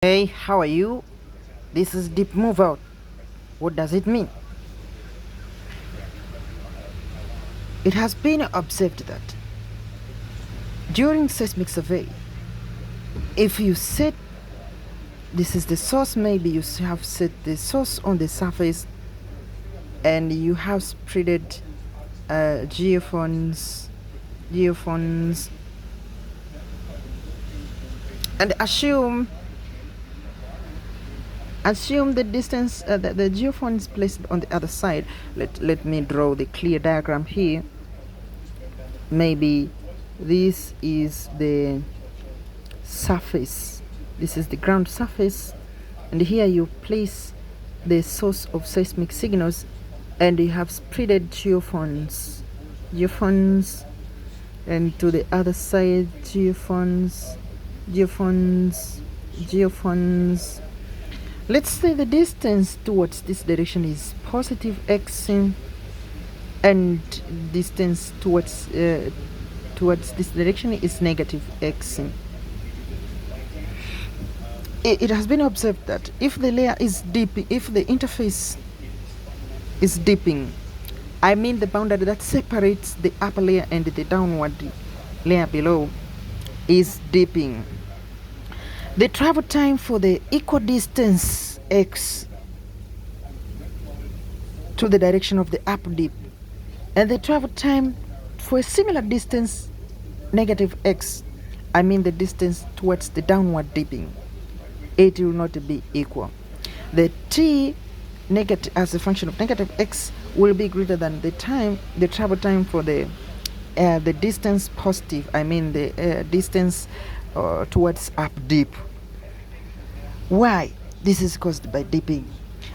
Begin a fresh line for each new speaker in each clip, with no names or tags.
Hey, how are you? This is deep move out. What does it mean? It has been observed that during seismic survey, if you set this is the source, maybe you have set the source on the surface and you have spreaded geophones, and assume the distance that the geophone is placed on the other side. Let me draw the clear diagram here. Maybe this is the surface, this is the ground surface, and here you place the source of seismic signals and you have spreaded geophones, and to the other side geophones. Let's say the distance towards this direction is positive x, and distance towards this direction is negative x. It has been observed that if the layer is deep, if the interface is dipping, I mean the boundary that separates the upper layer and the downward layer below is dipping, the travel time for the equal distance x to the direction of the up dip and the travel time for a similar distance negative x, I mean the distance towards the downward dipping, it will not be equal. The t negative as a function of negative x will be greater than the travel time for the distance positive, I mean the distance towards up dip. Why? This is caused by dipping,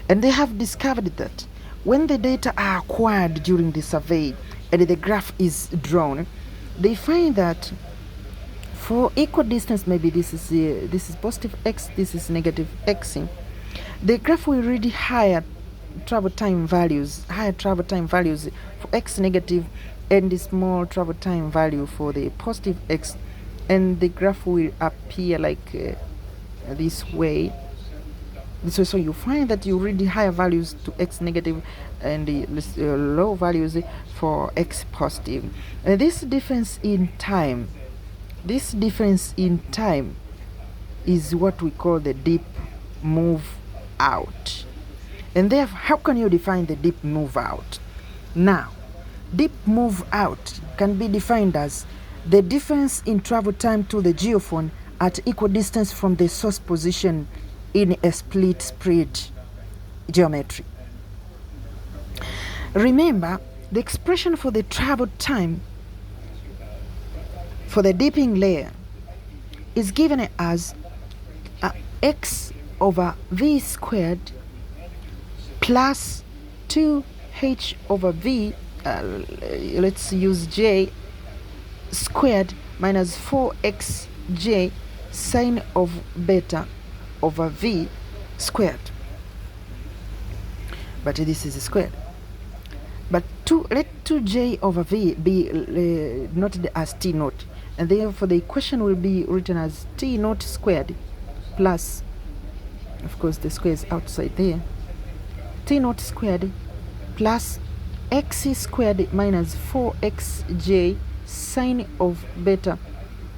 and they have discovered that when the data are acquired during the survey and the graph is drawn, they find that for equal distance, maybe this is positive x, this is negative x, the graph will read higher travel time values for x negative and the small travel time value for the positive x, and the graph will appear like this way. So you find that you read higher values to x negative and the low values for x positive. This difference in time is what we call the deep move out. And therefore, how can you define the deep move out? Now, deep move out can be defined as the difference in travel time to the geophone at equal distance from the source position in a split spread geometry. Remember, the expression for the travel time for the dipping layer is given as x over v squared plus 2h over v, let's use j squared, minus 4xj sine of beta over v squared, but this is squared. But let 2j over v be noted as t naught, and therefore the equation will be written as t naught squared plus, of course the square is outside there, t naught squared plus x squared minus 4xj sine of beta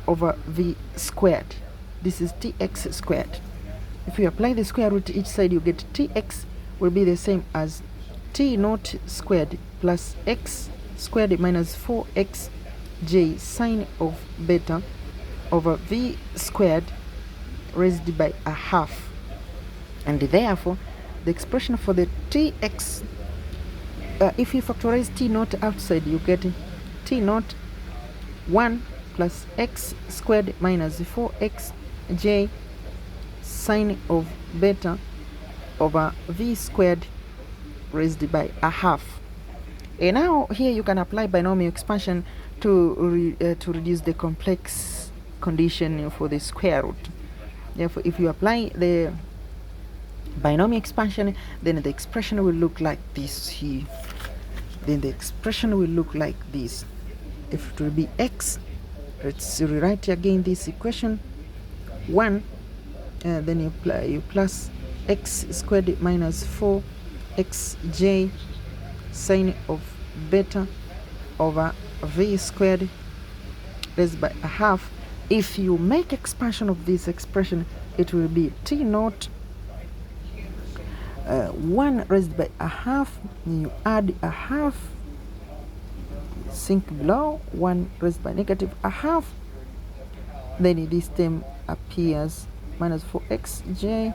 over v squared. This is tx squared. If you apply the square root to each side, you get tx will be the same as t naught squared plus x squared minus 4xj sine of beta over v squared raised by a half. And therefore, the expression for the tx, if you factorize t naught outside, you get t naught 1 plus x squared minus 4xj sine of beta over v squared raised by a half. And now here you can apply binomial expansion to reduce the complex condition for the square root. Therefore, if you apply the binomial expansion, then the expression will look like this here. Then the expression will look like this. If it will be x, let's rewrite again this equation 1 then you plus x squared minus 4xj sine of beta over v squared raised by a half. If you make expansion of this expression, it will be t naught 1 raised by a half, you add a half, sink below, 1 raised by negative a half, then this term appears minus 4xj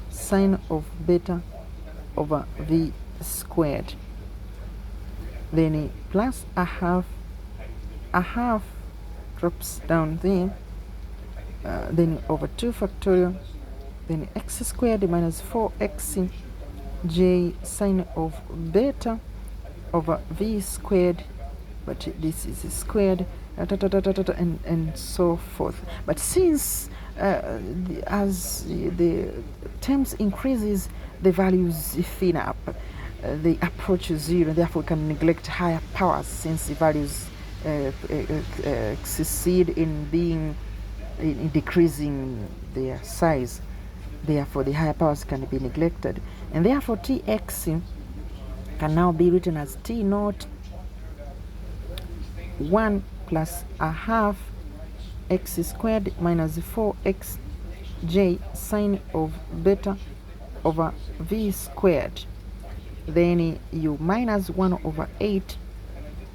sine of beta over v squared, then plus a half drops down there, then over 2 factorial, then x squared minus 4x j sine of beta over v squared, but this is squared, and so forth. But since as the terms increases, the values thin up, they approach 0, therefore we can neglect higher powers since the values succeed in being in decreasing their size. Therefore the higher powers can be neglected, and therefore tx can now be written as t naught 1 plus a half x squared minus 4x j sine of beta over v squared, then you minus 1 over 8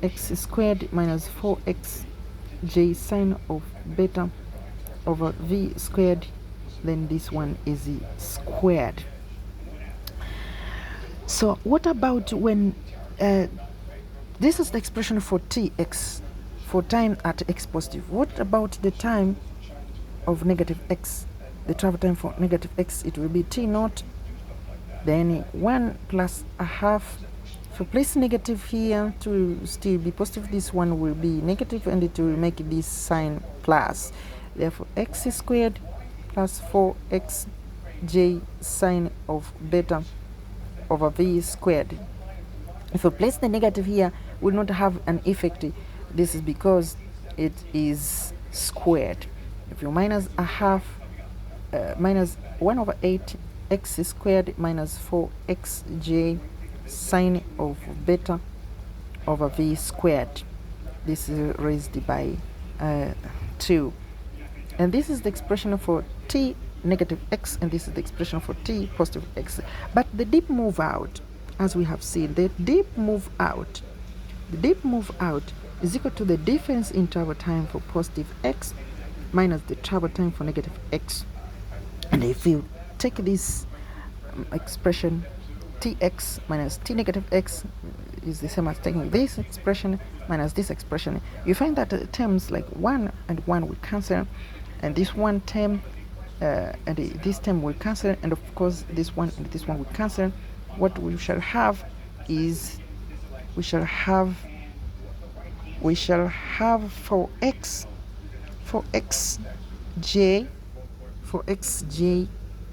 x squared minus 4x j sine of beta over v squared, then this one is squared. So what about when this is the expression for tx, for time at x positive. What about the time of negative x? The travel time for negative x, it will be t naught, then 1 plus a half. If you place negative here to still be positive, this one will be negative and it will make this sign plus. Therefore x squared plus 4x j sine of beta over v squared. If you place the negative here, will not have an effect. This is because it is squared. If you minus a half, minus 1 over 8 x squared minus 4xj sine of beta over v squared, this is raised by 2. And this is the expression for t negative x, and this is the expression for t positive x. But the deep move out, as we have seen, the deep move out is equal to the difference in travel time for positive x minus the travel time for negative x. And if you take this expression, tx minus t negative x is the same as taking this expression minus this expression, you find that terms like 1 and 1 will cancel, and this one term and this term will cancel, and of course this one and this one will cancel. What we shall have is we shall have for xj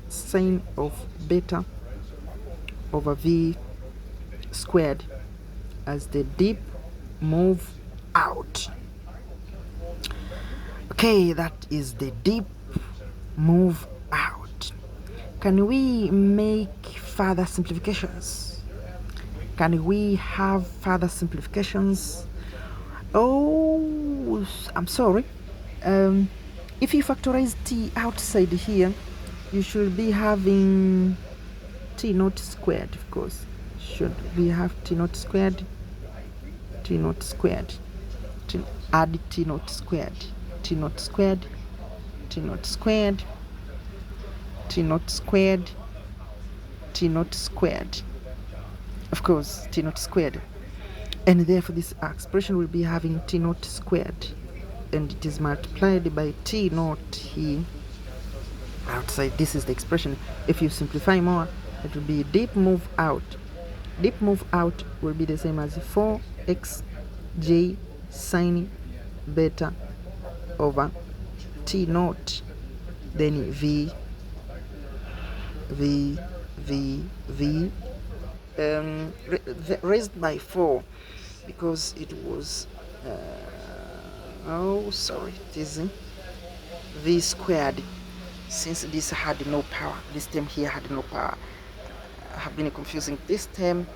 sine of beta over v squared as the deep move out. Okay, that is the deep move out. Can we make further simplifications? Can we have further simplifications? Oh, I'm sorry. If you factorize t outside here, you should be having t naught squared, of course. Should we have t naught squared? T naught squared. Add t naught squared. T naught squared. T naught squared. T naught squared. T naught squared. Of course, t naught squared. And therefore this expression will be having t naught squared, and it is multiplied by t naught here outside. This is the expression. If you simplify more, it will be deep move out. Deep move out will be the same as 4xj sine beta over t naught, then v raised by 4 because it was it is v squared. since this had no power, this term here had no power. I have been confusing this term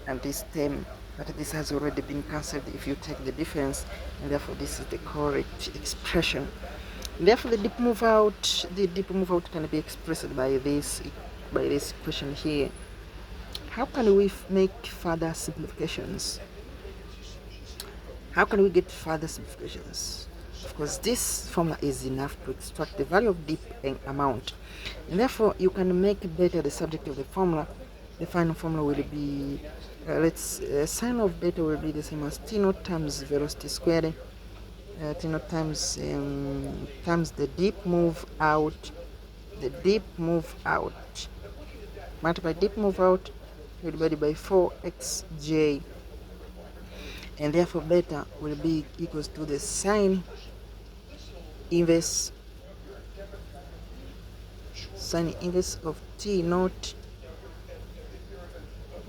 and this term, but this has already been cancelled if you take the difference, and therefore this is the correct expression. Therefore the deep move out can be expressed by this equation here. How can we make further simplifications? How can we get further simplifications? Of course, this formula is enough to extract the value of dip amount, and therefore you can make beta the subject of the formula. The final formula will be sine of beta will be the same as t naught times velocity squared, t naught times the dip move out, multiply dip move out divided by 4xj, and therefore beta will be equals to the sine inverse of t naught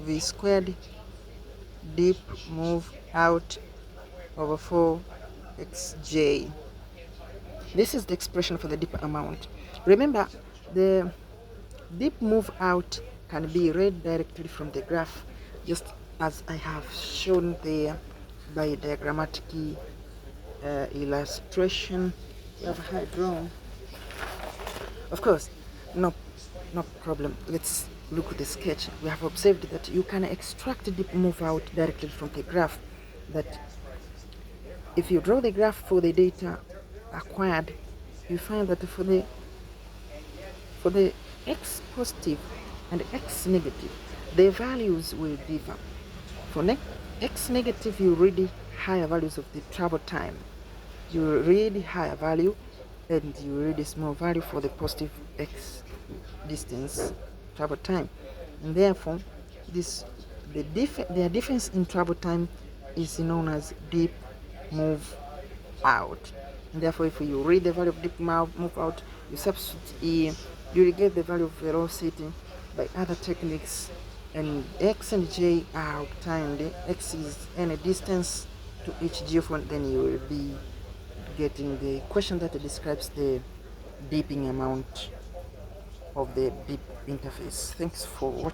v squared dip move out over 4xj. This is the expression for the dip amount. Remember, the dip move out can be read directly from the graph, just as I have shown there by diagrammatic illustration we have had drawn. Of course, no problem. Let's look at the sketch. We have observed that you can extract the dip move out directly from the graph. That if you draw the graph for the data acquired, you find that for the x positive and x negative, the values will differ. For x negative, you read higher values of the travel time. You read higher value, and you read a small value for the positive x distance travel time, and therefore their difference in travel time is known as dip move out. And therefore, if you read the value of dip move out, you substitute e, you will get the value of velocity by other techniques, and x and j are obtained. X is any distance to each geophone, then you will be getting the equation that describes the dipping amount of the dip interface. Thanks for watching.